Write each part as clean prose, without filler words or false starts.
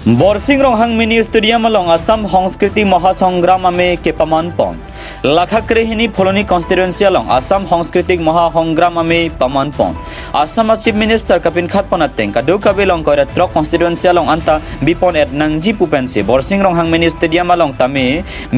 बोरसिंग रोंहांग mini stadium अलong असम संस्कृति महासंग्राम में के पमानपन लाखाक्रेहिनी फलोनी कॉन्स्टिट्यूएंसी अलong असम सांस्कृतिक महासंग्राम में पमानपन असम चीफ मिनिस्टर कपिन खातपनातें कादु काबिलं कोयत्र कॉन्स्टिट्यूएंसी अलong अंता बिपन एट नंगजी पुपेंसे बोरसिंग रोंहांग मिनी स्टेडियम अलong तमे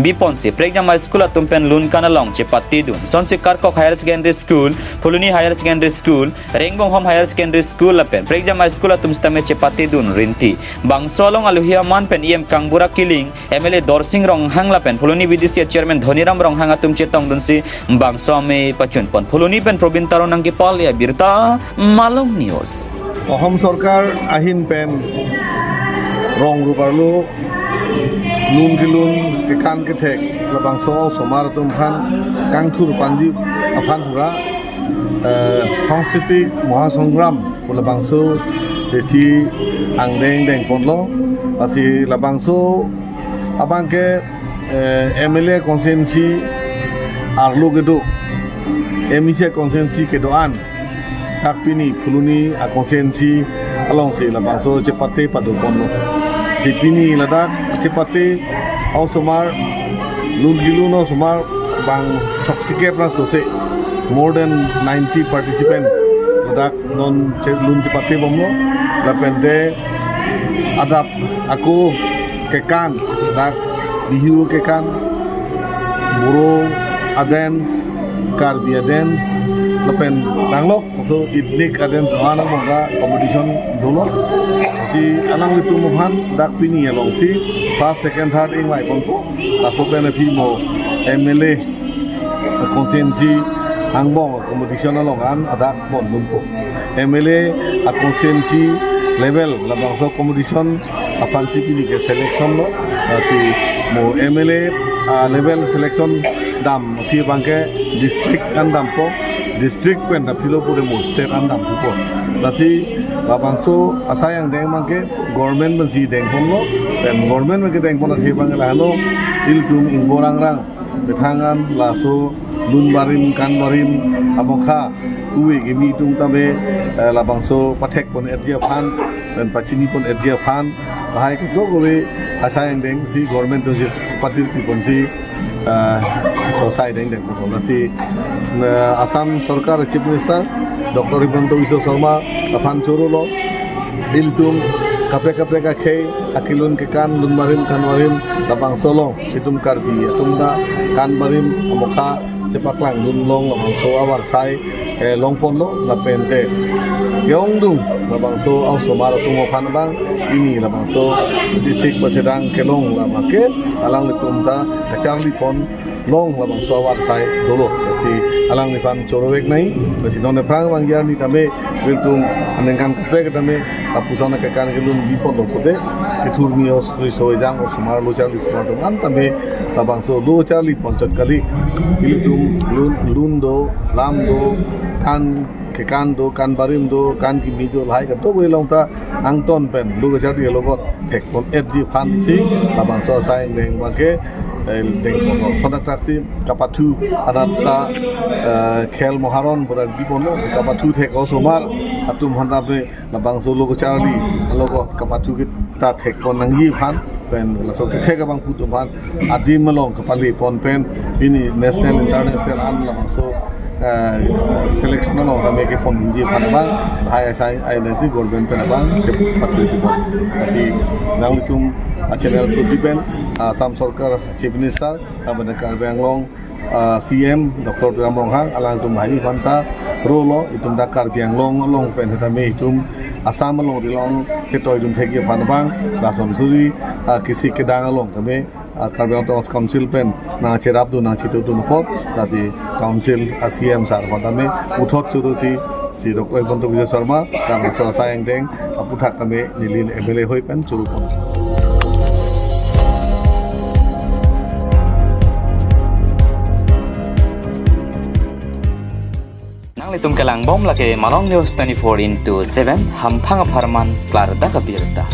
बिपन से प्रेगजामा स्कूल तुमपेन लुनकान अलong चेपाती दुन sonsi कारकोक हायर सेकेंडरी स्कूल फुलुनी हायर सेकेंडरी स्कूल रेंगबोंग होम हायर सेकेंडरी स्कूल अपेन प्रेगजामा स्कूल तुमस्तमे चेपाती दुन रिंटी बांगसो long aluhia man pen iem kangbura kiling MLA Dorsing Ronghang la pen Phuluni BDC chairman Dhoniram Ronghang atum chetong dunsi bangso me pachun pon Phuluni pen Probin Taro nang kipal ya birta Malong News অসম চৰকাৰ আহিন পেন ৰং ৰূপাৰলো লুন গিলুন টিকান কেথেক লবাংস সমাৰ তুমখান কাংথুৰ পাঞ্জি আফান হুৰা সাংস্কৃতিক মহাসংগ্ৰাম লবাংস দেশি আংদেং দেং পনলো asi labangso abangke MLA konsensi arlo gedo emise konsensi kedoan takpini Phuluni a konsensi along si labangso cepate padu ponlo sipini ladak cepate au somar lulgiluno somar bang soksike pra sose more than 90 participants ladak non lun cepate bomlo lapende adap aku kekan dak bihu kekan buru adens karbi adens lepen danglok so idnik adens mana moga competition dolo si alang litu muhan dak pini along si first second third ing mai konpo asopen phi mo MLA konsensi hangbong competition along an adak bon bunpo MLA a konsensi level labangso competition apan sipini ke selection lo si mo MLA level selection dam phi bangke district kan dam po district pen philo pure mo state an dam po lasi labangso asayang deng bangke government ban si deng pon lo pen government ban ke deng pon asi bangke la halo iltum in borang rang bethangan laso lunbarim kanbarim amokha uwe gemi tung tabe labangso pathek pon etja phan dan pachini pon etja phan bahai ke dogowe asayang deng si government to si patil si pon si society deng deng pon si Assam Sarkar Chief Minister Dr. Himanta Biswa Sharma aphan choro lo iltum kapre ka khei akilun ke kan lunmarim kanwarim labangso long itum karbi tumda kanbarim amokha cepaklang lunlong labangso awar sai longpon lo lapente yongdung labangso au somar tumo phanbang ini labangso sik pasedang kelong labake alang litumta kacharli pon long labangso awar sai dolo si alang ni pan chorowek nai si none prang wangyar ni tame biltum anengkan kapre tame apusana ke kan gelun bipon lo pote kithur ni os soijang os somar lo charli smart man tame labangso lo charli ponchot kali iltum lundo lamdo kan kekando kan barimdo kan kimido lai ka to belong ta angton pen lugo jadi logot tek pon FG fansi labang so sai deng bangke deng pon sonak taksi kapatu adapta khel moharon bodar dipon lo kapatu tek osomar atum handabe labang so logo charli logot kapatu kita tek pon nangi fan pen laso ke bang putu ban adim melong kapali pon pen ini national international an labang so selection lo kami ke pon inji panabang hai sai ai nasi government panabang patri pon asi nang litum channel truti pen Assam Sarkar Chief Minister abana Karbianglong CM Dr. Dhoniram Ronghang alang tum hai banta rolo itum da Karbianglong long pen tame itum Assam long rilong chetoi dum theki panabang lasom suri kisi kedang long tame Karbiang Tongos Council pen na cherap du na chitu tu nupot nasi council CM sar patame uthot churu si Dr. Himanta Biswa Sharma kang so sayang deng aputhak tame nilin MLA hoi pen churu pon Litum kelang bom lake Malong News 24/7 hampang aparman klar da kabirta